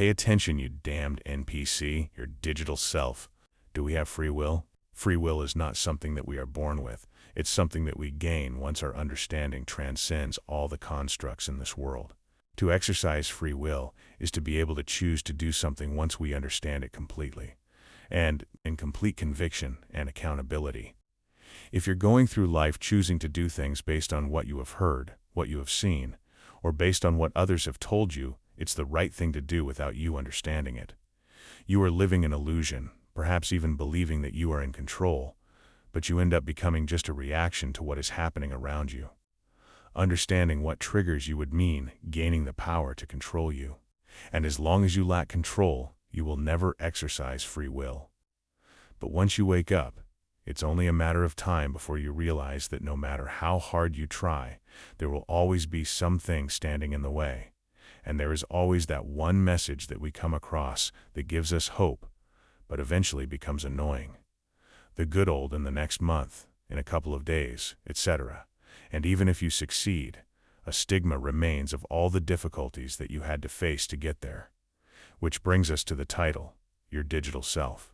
Pay attention, you damned NPC, your digital self. Do we have free will? Free will is not something that we are born with. It's something that we gain once our understanding transcends all the constructs in this world. To exercise free will is to be able to choose to do something once we understand it completely, and in complete conviction and accountability. If you're going through life choosing to do things based on what you have heard, what you have seen, or based on what others have told you, it's the right thing to do without you understanding it. You are living an illusion, perhaps even believing that you are in control, but you end up becoming just a reaction to what is happening around you. Understanding what triggers you would mean gaining the power to control you. And as long as you lack control, you will never exercise free will. But once you wake up, it's only a matter of time before you realize that no matter how hard you try, there will always be something standing in the way. And there is always that one message that we come across that gives us hope, but eventually becomes annoying. The good old in the next month, in a couple of days, etc. And even if you succeed, a stigma remains of all the difficulties that you had to face to get there. Which brings us to the title, your digital self.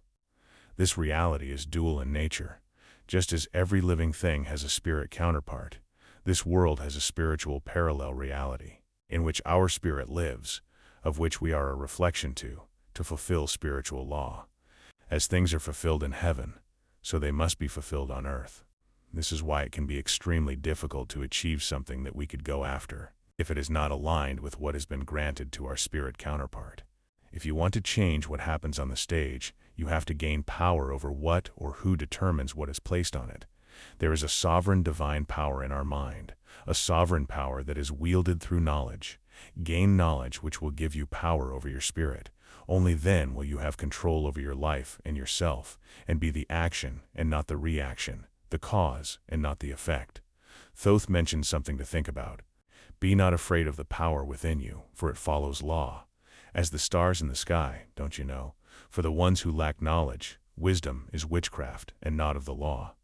This reality is dual in nature. Just as every living thing has a spirit counterpart, this world has a spiritual parallel reality, in which our spirit lives, of which we are a reflection to fulfill spiritual law. As things are fulfilled in heaven, so they must be fulfilled on earth. This is why it can be extremely difficult to achieve something that we could go after, if it is not aligned with what has been granted to our spirit counterpart. If you want to change what happens on the stage, you have to gain power over what or who determines what is placed on it. There is a sovereign divine power in our mind, a sovereign power that is wielded through knowledge. Gain knowledge which will give you power over your spirit. Only then will you have control over your life and yourself, and be the action and not the reaction, the cause and not the effect. Thoth mentioned something to think about. Be not afraid of the power within you, for it follows law. As the stars in the sky, don't you know? For the ones who lack knowledge, wisdom is witchcraft and not of the law.